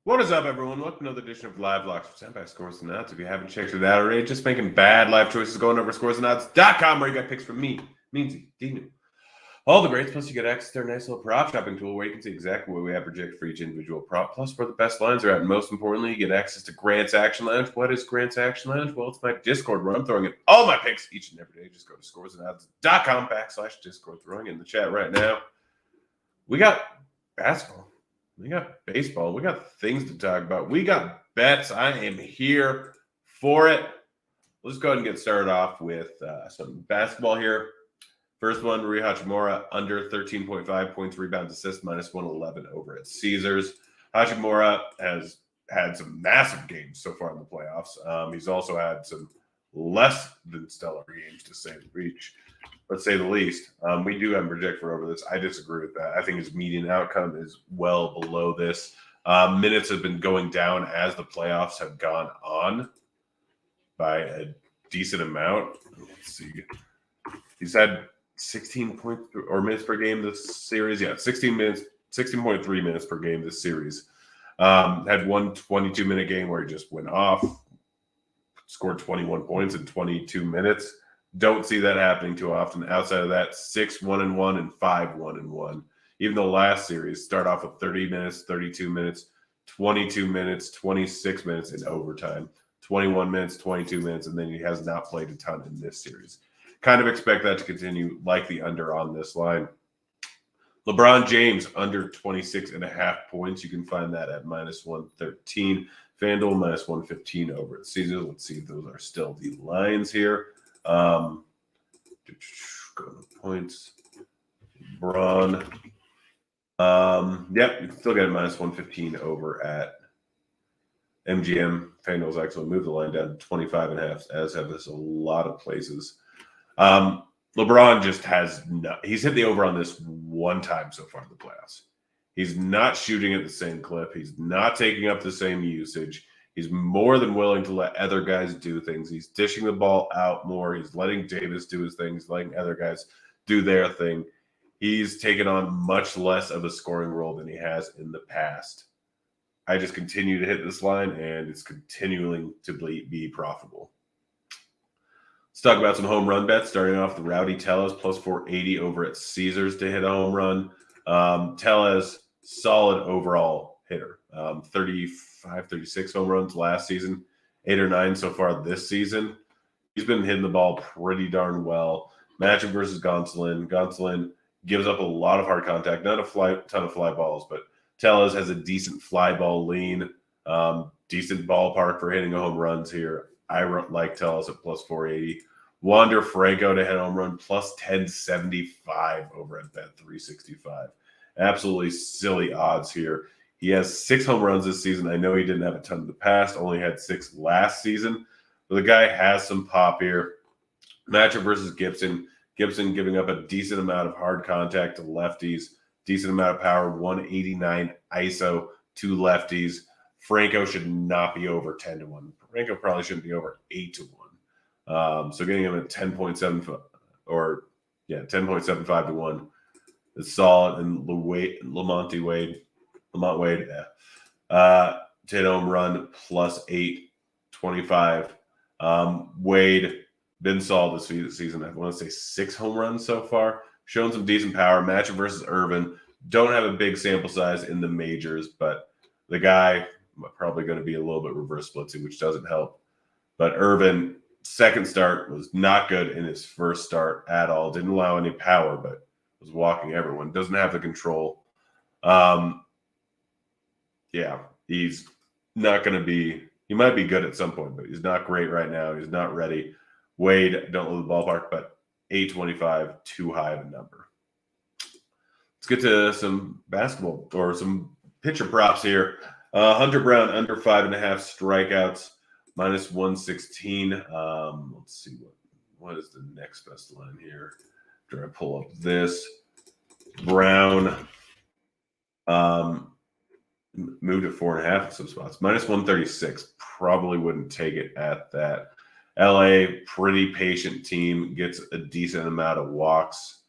What is up, everyone? Welcome to another edition of Live Locks for Sandbag Scores and Odds. If you haven't checked it out already, just making bad live choices, going over scoresandodds.com, where you got picks from me, Meansy, Dinu, all the greats. Plus, you get access to our nice little prop shopping tool where you can see exactly what we have projected for each individual prop, plus where the best lines are at. And most importantly, you get access to Grant's Action Lounge. What is Grant's Action Lounge? Well, it's my Discord where I'm throwing in all my picks each and every day. Just go to scoresandodds.com/Discord. Throwing in the chat right now. We got basketball. We got baseball. We got things to talk about. We got bets. I am here for it. Let's go ahead and get started off with some basketball here. First one, Rui Hachimura under 13.5 points, rebounds, assists, minus 111 over at Caesars. Hachimura has had some massive games so far in the playoffs. He's also had some less than stellar games, to say the least. We do have a project for over this. I disagree with that. I think his median outcome is well below this. Minutes have been going down as the playoffs have gone on by a decent amount. Let's see. He's had 16 points or minutes per game this series. Yeah, 16.3 minutes per game this series. Had one 22-minute game where he just went off, scored 21 points in 22 minutes. Don't see that happening too often. Outside of that, 6-1-1 and 5-1-1. Even the last series start off with 30 minutes, 32 minutes, 22 minutes, 26 minutes in overtime, 21 minutes, 22 minutes, and then he has not played a ton in this series. Kind of expect that to continue, like the under on this line. LeBron James under 26.5 points. You can find that at minus 113. FanDuel minus 115 over at Caesars. Let's see if those are still the lines here. Go to points. Braun. Yep, you can still get a minus 115 over at MGM. FanDuel's actually moved the line down to 25.5, as have this a lot of places. LeBron just he's hit the over on this one time so far in the playoffs. He's not shooting at the same clip. He's not taking up the same usage. He's more than willing to let other guys do things. He's dishing the ball out more. He's letting Davis do his thing. He's letting other guys do their thing. He's taken on much less of a scoring role than he has in the past. I just continue to hit this line, and it's continuing to be profitable. Let's talk about some home run bets, starting off the Rowdy Tellez plus 480 over at Caesars to hit a home run. Tellez, solid overall hitter. 35, 36 home runs last season, 8 or 9 so far this season. He's been hitting the ball pretty darn well. Matchup versus Gonsolin. Gonsolin gives up a lot of hard contact, not a ton of fly balls, but Tellez has a decent fly ball lean, decent ballpark for hitting home runs here. I like Tellez at plus 480. Wander Franco to hit home run plus 1075 over at Bet 365. Absolutely silly odds here. He has 6 home runs this season. I know he didn't have a ton in the past, only had 6 last season. But the guy has some pop here. Matchup versus Gibson. Gibson giving up a decent amount of hard contact to lefties, decent amount of power, 189 ISO to lefties. Franco should not be over 10-1. Franco probably shouldn't be over 8-1. So getting him at 10.75 or 10.75 to 1 is solid. And Lamont Wade, to hit home run plus 825. Wade been solid this season. I want to say 6 home runs so far. Shown some decent power. Matchup versus Irvin. Don't have a big sample size in the majors, but the guy probably going to be a little bit reverse splitsy, which doesn't help. But Irvin, second start, was not good in his first start at all. Didn't allow any power, but was walking everyone. Doesn't have the control. He's not going to be – he might be good at some point, but he's not great right now. He's not ready. Wade, don't love the ballpark, but 825, too high of a number. Let's get to some basketball or some pitcher props here. Hunter Brown, under 5.5 strikeouts, minus 116. Let's see what is the next best line here. After I pull up this. Brown moved at 4.5 in some spots. Minus 136. Probably wouldn't take it at that. LA, pretty patient team, gets a decent amount of walks.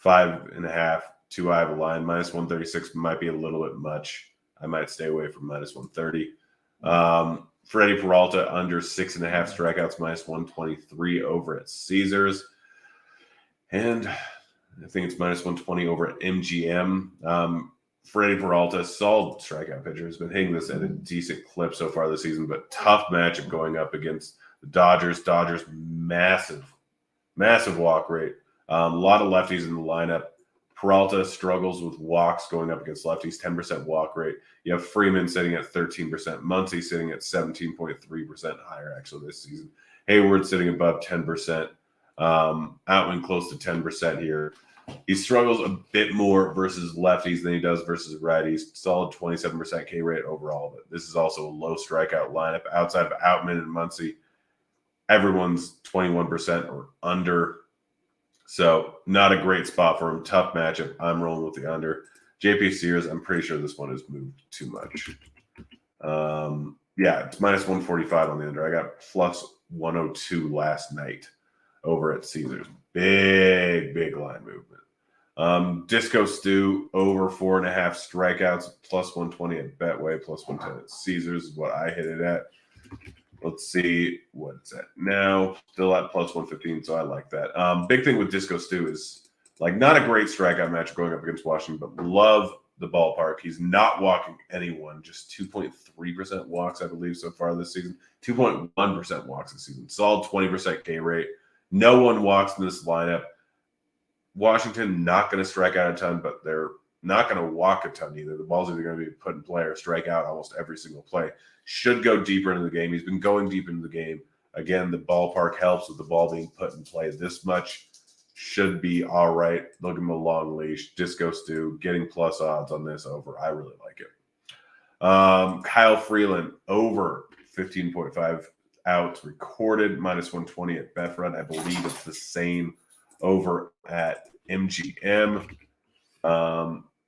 5.5, too high of a line. Minus 136 might be a little bit much. I might stay away from minus 130. Freddie Peralta under 6.5 strikeouts, minus 123 over at Caesars. And I think it's minus 120 over at MGM. Freddie Peralta, solid strikeout pitcher, has been hitting this at a decent clip so far this season, but tough matchup going up against the Dodgers. Dodgers, massive walk rate. A lot of lefties in the lineup. Peralta struggles with walks going up against lefties, 10% walk rate. You have Freeman sitting at 13%. Muncy sitting at 17.3% higher actually this season. Hayward sitting above 10%. Outman close to 10% here. He struggles a bit more versus lefties than he does versus righties. Solid 27% K rate overall, but this is also a low strikeout lineup. Outside of Outman and Muncy, everyone's 21% or under. So not a great spot for him. Tough matchup. I'm rolling with the under. JP Sears, I'm pretty sure this one has moved too much. Yeah, it's minus 145 on the under. I got plus 102 last night over at Caesars. Big line movement. Disco Stew over 4.5 strikeouts, plus 120 at Betway, plus 110 at Caesars is what I hit it at. Let's see what it's at now. Still at plus 115, so I like that. Big thing with Disco Stew is like not a great strikeout match going up against Washington, but love the ballpark. He's not walking anyone, just 2.3% walks, I believe, so far this season. 2.1% walks this season. Solid 20% K rate. No one walks in this lineup. Washington not going to strike out a ton, but they're not going to walk a ton either. The ball's either going to be put in play or strike out almost every single play. Should go deeper into the game. He's been going deep into the game. Again, the ballpark helps with the ball being put in play this much. Should be all right. Look him a long leash. Disco Stew getting plus odds on this over. I really like it. Kyle Freeland over 15.5 outs recorded, minus 120 at Betfred. I believe it's the same over at MGM.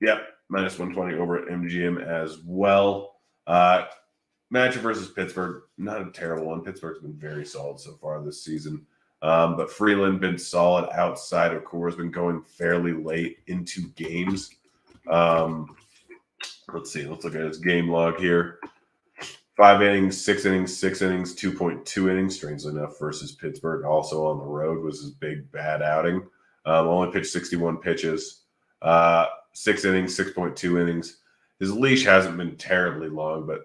Yep, minus 120 over at MGM as well. Matchup versus Pittsburgh, not a terrible one. Pittsburgh's been very solid so far this season. But Freeland been solid outside of Coors, been going fairly late into games. Let's see. Let's look at his game log here. 5 innings, 6 innings, 6 innings, 2.2 innings, strangely enough, versus Pittsburgh. Also on the road was his big bad outing. Only pitched 61 pitches, 6 innings, 6.2 innings. His leash hasn't been terribly long, but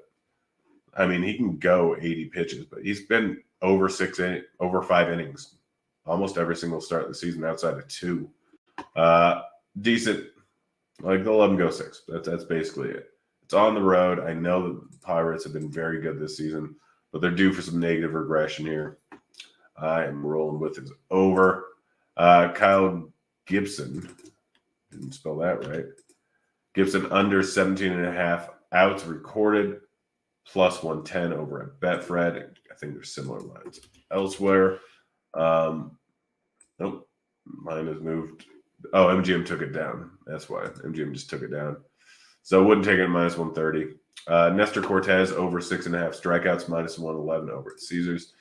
I mean, he can go 80 pitches, but he's been over 5 innings almost every single start of the season outside of 2. Decent. Like, they'll let him go 6. That's basically it. It's on the road. I know that the Pirates have been very good this season, but they're due for some negative regression here. I am rolling with his over. Kyle Gibson. Didn't spell that right. Gibson under 17.5 outs recorded, plus 110 over at Betfred. I think there's similar lines elsewhere. Nope. Mine has moved. Oh, MGM took it down. That's why. MGM just took it down. So wouldn't take it at minus 130. Nestor Cortez over 6.5 strikeouts, minus 111 over at Caesars.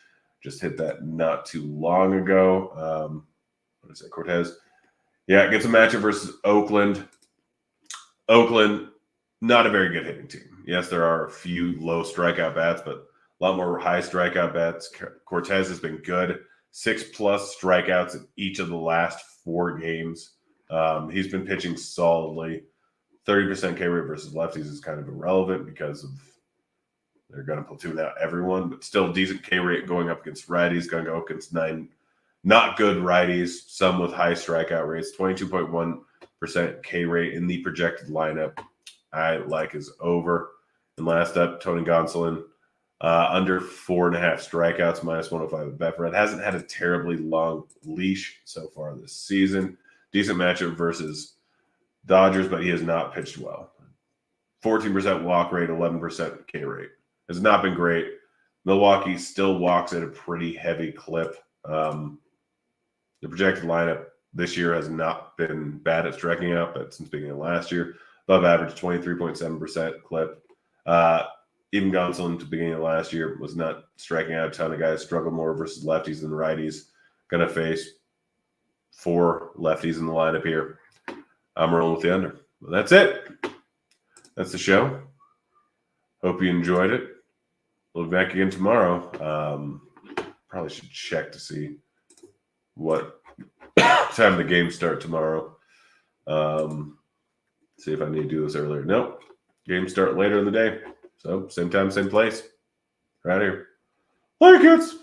Just hit that not too long ago. What is that, Cortez? Yeah, it gets a matchup versus Oakland. Oakland, not a very good hitting team. Yes, there are a few low strikeout bats, but a lot more high strikeout bats. Cortez has been good. 6+ strikeouts in each of the last 4 games. He's been pitching solidly. 30% K rate versus lefties is kind of irrelevant because of they're going to platoon out everyone, but still decent K rate going up against righties. Going to go against 9 not good righties, some with high strikeout rates. 22.1% K rate in the projected lineup. I like his over. And last up, Tony Gonsolin, under 4.5 strikeouts, minus 105 at Betfred. Hasn't had a terribly long leash so far this season. Decent matchup versus Dodgers, but he has not pitched well. 14% walk rate, 11% K rate. Has not been great. Milwaukee still walks at a pretty heavy clip. The projected lineup this year has not been bad at striking out, but since beginning of last year, above average 23.7% clip. Even Gonsolin at the beginning of last year was not striking out a ton of guys, struggle more versus lefties than righties. Going to face 4 lefties in the lineup here. I'm rolling with the under. Well, that's it. That's the show. Hope you enjoyed it. We'll be back again tomorrow. Probably should check to see what time the games start tomorrow. See if I need to do this earlier. Nope. Games start later in the day. So same time, same place. Right here. Later, kids.